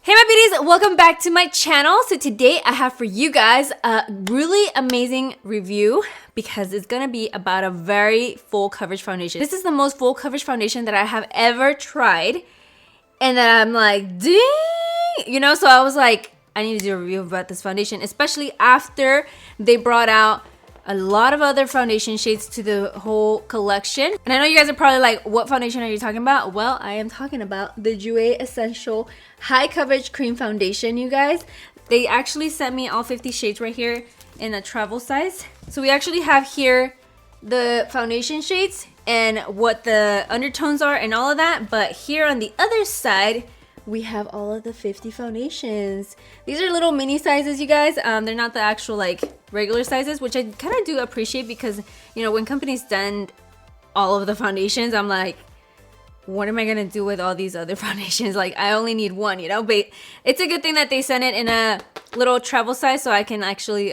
Hey my beauties, welcome back to my channel. So today I have for you guys a really amazing review because it's gonna be about a very full coverage foundation. This is the most full coverage foundation that I have ever tried, and then I'm like, dang, you know, so I was like, I need to do a review about this foundation, especially after they brought out a lot of other foundation shades to the whole collection. And I know you guys are probably like, what foundation are you talking about? Well, I am talking about the Jouer Essential High Coverage Cream Foundation, you guys. They actually sent me all 50 shades right here in a travel size. So we actually have here the foundation shades and what the undertones are and all of that. But here on the other side, we have all of the 50 foundations. These are little mini sizes, you guys. They're not the actual like regular sizes, which I kind of do appreciate because, you know, when companies send all of the foundations, I'm like, what am I gonna do with all these other foundations? Like, I only need one, you know? But it's a good thing that they sent it in a little travel size so I can actually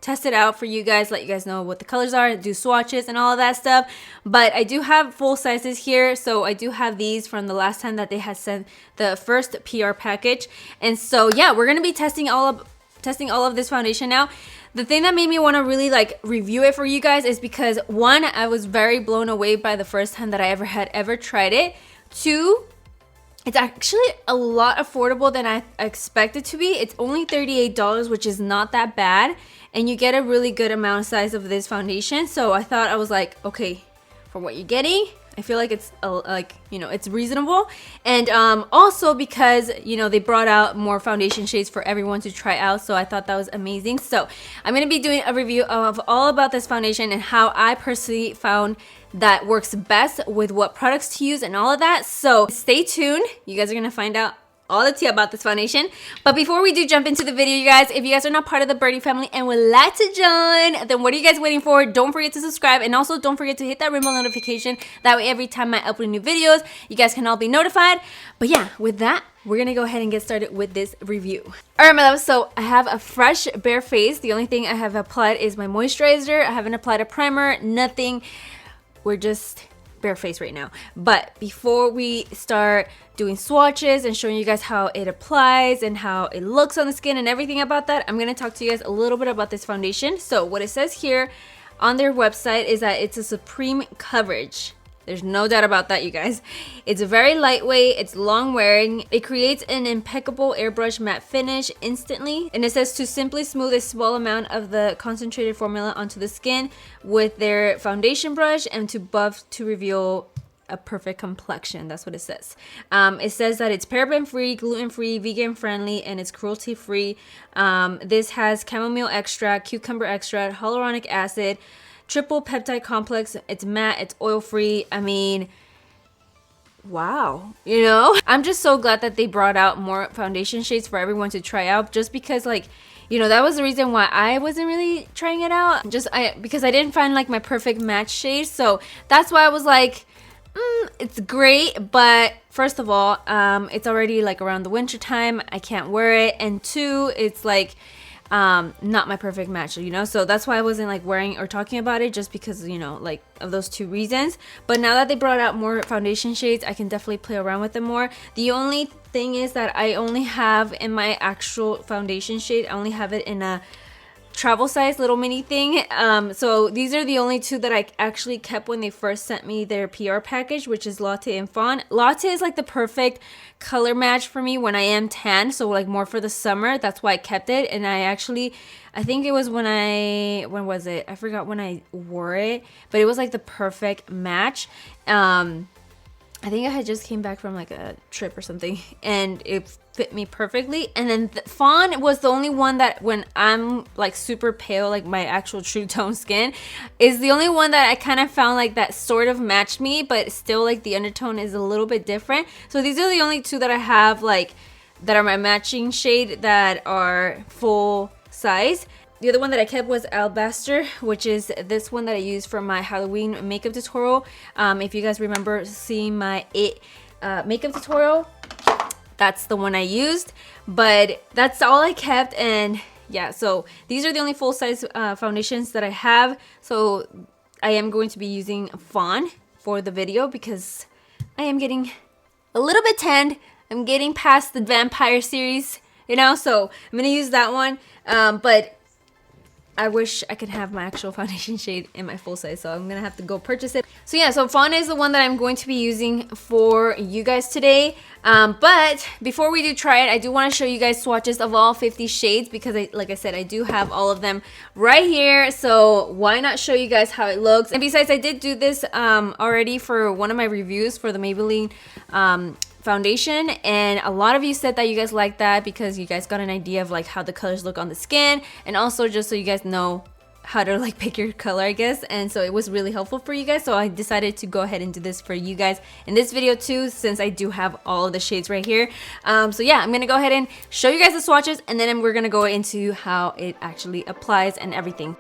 test it out for you guys, let you guys know what the colors are, do swatches and all of that stuff. But I do have full sizes here, so I do have these from the last time that they had sent the first PR package. And so yeah, we're gonna be testing all of this foundation now. The thing that made me want to really like review it for you guys is because one, I was very blown away by the first time that I ever tried it. Two, it's actually a lot affordable than I expected to be. It's only $38, which is not that bad, and you get a really good amount of size of this foundation. So I thought, I was like, okay, for what you're getting, I feel like it's like, you know, it's reasonable. And also because, you know, they brought out more foundation shades for everyone to try out, so I thought that was amazing. So I'm gonna be doing a review of all about this foundation and how I personally found that works best with what products to use and all of that. So stay tuned, you guys are gonna find out all the tea about this foundation. But before we do jump into the video, you guys, if you guys are not part of the Birdie family and would like to join, then what are you guys waiting for? Don't forget to subscribe, and also don't forget to hit that rainbow notification. That way every time I upload new videos, you guys can all be notified. But yeah, with that, we're gonna go ahead and get started with this review. All right, my loves, so I have a fresh bare face. The only thing I have applied is my moisturizer. I haven't applied a primer, nothing. We're just bare face right now. But before we start doing swatches and showing you guys how it applies and how it looks on the skin and everything about that, I'm gonna talk to you guys a little bit about this foundation. So what it says here on their website is that it's a supreme coverage. There's no doubt about that, you guys. It's very lightweight, it's long wearing, it creates an impeccable airbrush matte finish instantly, and it says to simply smooth a small amount of the concentrated formula onto the skin with their foundation brush and to buff to reveal a perfect complexion. That's what it says. It says that it's paraben free, gluten free, vegan friendly, and it's cruelty free. This has chamomile extract, cucumber extract, hyaluronic acid, triple peptide complex. It's matte, it's oil free. I mean, wow, you know, I'm just so glad that they brought out more foundation shades for everyone to try out, just because, like, you know, that was the reason why I wasn't really trying it out, because I didn't find like my perfect match shade. So that's why I was like, it's great, but first of all, it's already like around the winter time, I can't wear it, and two, it's like not my perfect match, you know. So that's why I wasn't like wearing or talking about it, just because, you know, like of those two reasons. But now that they brought out more foundation shades, I can definitely play around with them more. The only thing is that I only have in my actual foundation shade, I only have it in a travel size little mini thing. So these are the only two that I actually kept when they first sent me their PR package, which is Latte and Fawn. Latte is like the perfect color match for me when I am tan, so like more for the summer. That's why I kept it. And I think it was when was it? I forgot when I wore it, but it was like the perfect match. I think I had just came back from like a trip or something, and it fit me perfectly. And then the Fawn was the only one that when I'm like super pale, like my actual true tone skin, is the only one that I kind of found like that sort of matched me, but still like the undertone is a little bit different. So these are the only two that I have like that are my matching shade that are full size. The other one that I kept was Alabaster, which is this one that I used for my Halloween makeup tutorial. If you guys remember seeing my makeup tutorial, that's the one I used. But that's all I kept, and yeah, so these are the only full-size foundations that I have. So I am going to be using Fawn for the video because I am getting a little bit tanned. I'm getting past the vampire series, you know, so I'm gonna use that one. But I wish I could have my actual foundation shade in my full size, so I'm gonna have to go purchase it. So yeah, so Fauna is the one that I'm going to be using for you guys today. But before we do try it, I do want to show you guys swatches of all 50 shades because like I said, I do have all of them right here. So why not show you guys how it looks? And besides, I did do this already for one of my reviews for the Maybelline foundation, and a lot of you said that you guys liked that because you guys got an idea of like how the colors look on the skin, and also just so you guys know how to like pick your color, I guess. And so it was really helpful for you guys, so I decided to go ahead and do this for you guys in this video too, since I do have all of the shades right here. So yeah, I'm gonna go ahead and show you guys the swatches, and then we're gonna go into how it actually applies and everything.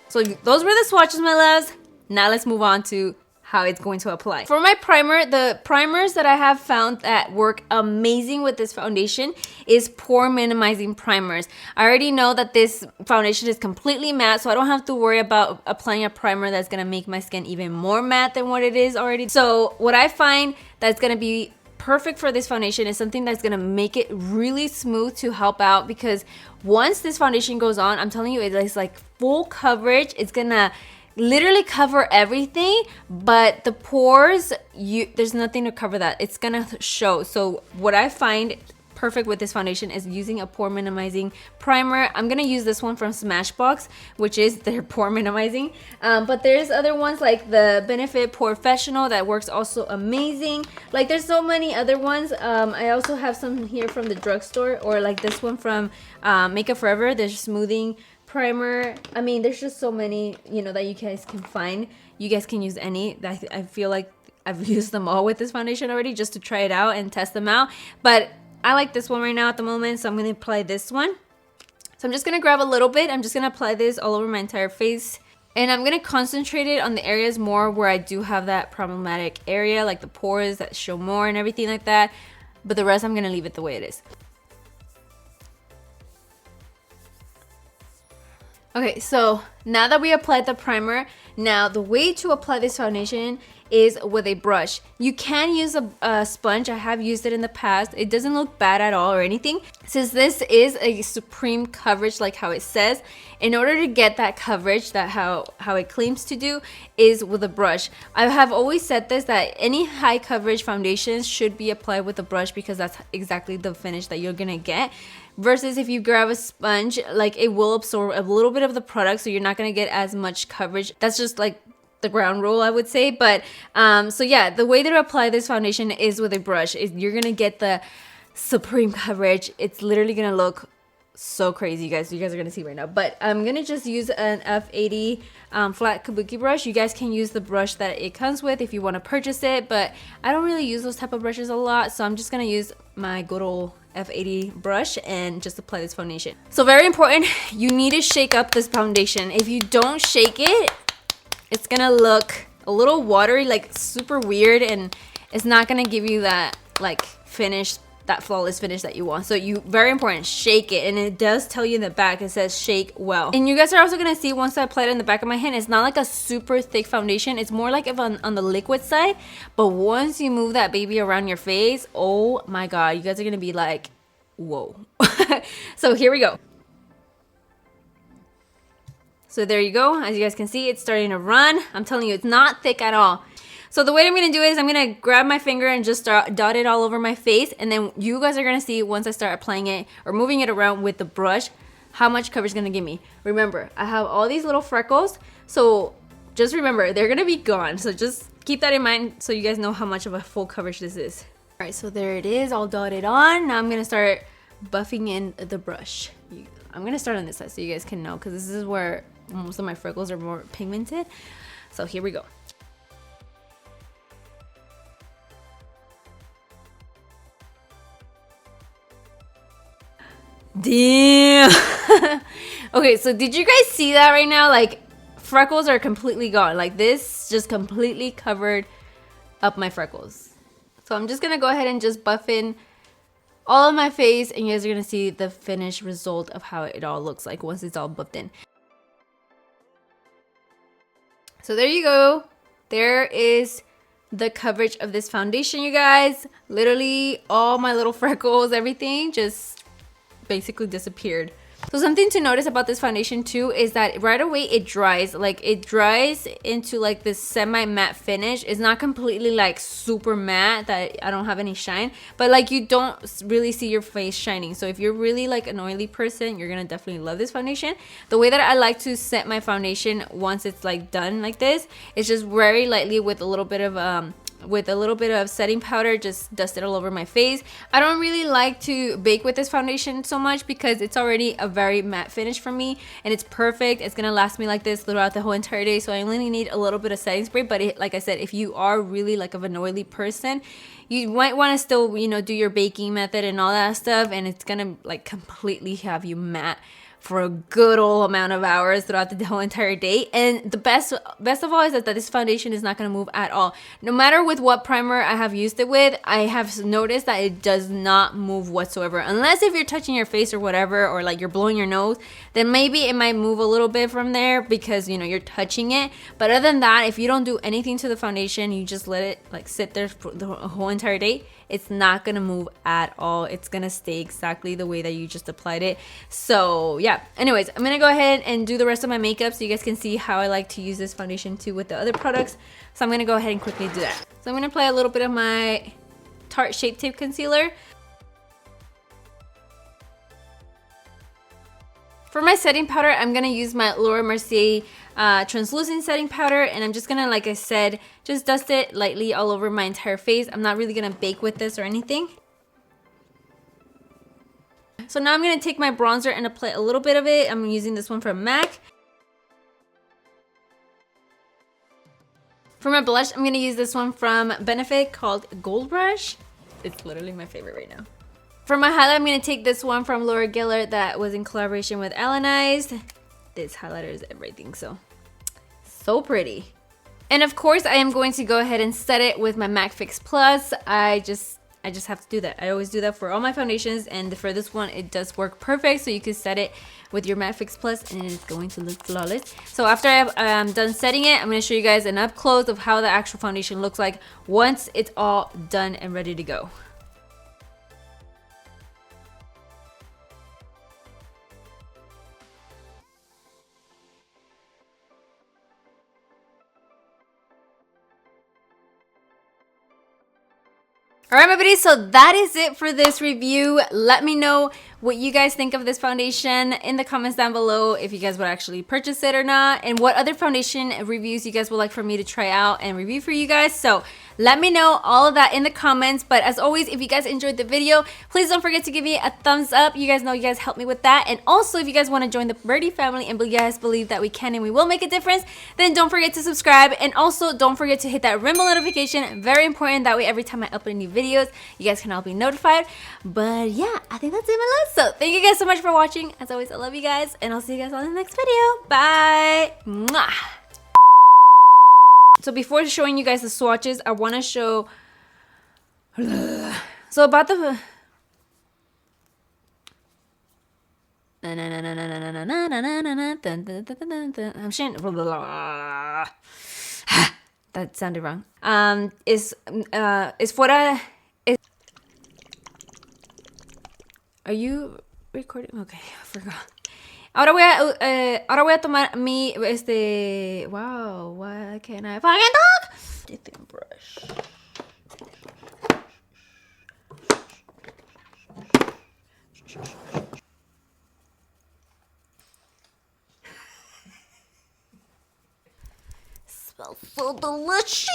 So those were the swatches, my loves. Now let's move on to how it's going to apply. For my primer, the primers that I have found that work amazing with this foundation is pore minimizing primers. I already know that this foundation is completely matte, so I don't have to worry about applying a primer that's gonna make my skin even more matte than what it is already. So what I find that's gonna be perfect for this foundation is something that's gonna make it really smooth to help out, because once this foundation goes on, I'm telling you, it's like full coverage. It's gonna literally cover everything, but the pores, there's nothing to cover that. It's gonna show. So what I find perfect with this foundation is using a pore minimizing primer. I'm gonna use this one from Smashbox, which is their pore minimizing, but there's other ones like the Benefit Professional that works also amazing. Like there's so many other ones. I also have some here from the drugstore, or like this one from Makeup Forever, the smoothing primer. I mean, there's just so many, you know, that you guys can find. You guys can use any. I feel like I've used them all with this foundation already, just to try it out and test them out. But I like this one right now at the moment, so I'm going to apply this one. So I'm just going to grab a little bit. I'm just going to apply this all over my entire face. And I'm going to concentrate it on the areas more where I do have that problematic area, like the pores that show more and everything like that. But the rest, I'm going to leave it the way it is. Okay, so now that we applied the primer, now the way to apply this foundation is with a brush. You can use a sponge. I have used it in the past. It doesn't look bad at all or anything. Since this is a supreme coverage, like how it says, in order to get that coverage, that how it claims to do, is with a brush. I have always said this, that any high coverage foundations should be applied with a brush, because that's exactly the finish that you're gonna get. Versus if you grab a sponge, like it will absorb a little bit of the product, so you're not gonna get as much coverage. That's just like the ground rule, I would say. But so yeah, the way to apply this foundation is with a brush. You're gonna get the supreme coverage. It's literally gonna look so crazy, you guys. You guys are gonna see right now. But I'm gonna just use an F80 flat kabuki brush. You guys can use the brush that it comes with if you want to purchase it, but I don't really use those type of brushes a lot, so I'm just gonna use my good old F80 brush and just apply this foundation. So very important, you need to shake up this foundation. If you don't shake it, it's gonna look a little watery, like super weird, and it's not gonna give you that like finish, that flawless finish that you want. So very important, shake it. And it does tell you in the back, it says shake well. And you guys are also gonna see, once I apply it in the back of my hand, it's not like a super thick foundation. It's more like if on the liquid side. But once you move that baby around your face, oh my god, you guys are gonna be like, whoa. So here we go. So there you go. As you guys can see, it's starting to run. I'm telling you, it's not thick at all. So the way I'm going to do is I'm going to grab my finger and just start dot it all over my face. And then you guys are going to see, once I start applying it or moving it around with the brush, how much coverage it's going to give me. Remember, I have all these little freckles. So just remember, they're going to be gone. So just keep that in mind so you guys know how much of a full coverage this is. All right, so there it is, all dotted on. Now I'm going to start buffing in the brush. I'm going to start on this side so you guys can know, because this is where most of my freckles are more pigmented. So here we go. Damn. Okay, so did you guys see that right now? Like, freckles are completely gone. Like, this just completely covered up my freckles. So I'm just gonna go ahead and just buff in all of my face, and you guys are gonna see the finished result of how it all looks like once it's all buffed in. So there you go. There is the coverage of this foundation, you guys. Literally all my little freckles, everything just basically disappeared. So something to notice about this foundation too is that right away it dries. Like, it dries into like this semi-matte finish. It's not completely like super matte that I don't have any shine, but like you don't really see your face shining. So if you're really like an oily person, you're gonna definitely love this foundation. The way that I like to set my foundation once it's like done like this is just very lightly with a little bit of setting powder, just dust it all over my face. I don't really like to bake with this foundation so much because it's already a very matte finish for me, and it's perfect. It's gonna last me like this throughout the whole entire day, so I only need a little bit of setting spray. But like I said, if you are really like of an oily person, you might want to still, you know, do your baking method and all that stuff, and it's gonna like completely have you matte for a good old amount of hours throughout the whole entire day. And the best of all is that this foundation is not going to move at all. No matter with what primer I have used it with, I have noticed that it does not move whatsoever. Unless if you're touching your face or whatever, or like you're blowing your nose, then maybe it might move a little bit from there because, you know, you're touching it. But other than that, if you don't do anything to the foundation, you just let it like sit there for the whole entire day, it's not gonna move at all. It's gonna stay exactly the way that you just applied it. So yeah, anyways, I'm gonna go ahead and do the rest of my makeup so you guys can see how I like to use this foundation too with the other products. So I'm gonna go ahead and quickly do that. So I'm gonna apply a little bit of my Tarte Shape Tape Concealer. For my setting powder, I'm gonna use my Laura Mercier translucent setting powder, and I'm just gonna, like I said, just dust it lightly all over my entire face. I'm not really gonna bake with this or anything. So now I'm gonna take my bronzer and apply a little bit of it. I'm using this one from MAC. For my blush, I'm gonna use this one from Benefit called Gold Rush. It's literally my favorite right now. For my highlight, I'm going to take this one from Laura Geller that was in collaboration with Alanized. This highlighter is everything, so pretty. And of course, I am going to go ahead and set it with my MAC Fix Plus. I just have to do that. I always do that for all my foundations, and for this one, it does work perfect. So you can set it with your MAC Fix Plus, and it's going to look flawless. So after I'm done setting it, I'm going to show you guys an up close of how the actual foundation looks like once it's all done and ready to go. Alright, my buddies, so that is it for this review. Let me know what you guys think of this foundation in the comments down below, if you guys would actually purchase it or not, and what other foundation reviews you guys would like for me to try out and review for you guys. So let me know all of that in the comments. But as always, if you guys enjoyed the video, please don't forget to give me a thumbs up. You guys know you guys help me with that. And also, if you guys want to join the Birdie family and you guys believe that we can and we will make a difference, then don't forget to subscribe. And also, don't forget to hit that ring bell notification. Very important. That way, every time I upload new videos, you guys can all be notified. But yeah, I think that's it, my loves. So thank you guys so much for watching. As always, I love you guys, and I'll see you guys on the next video. Bye. Mwah. So before showing you guys the swatches, I want to show. So about the. I'm sharing. That sounded wrong. Is fuera. Are you recording? Okay, I forgot. Ahora voy a tomar mi, wow, why can't I fucking talk? Thin brush. Smells so delicious.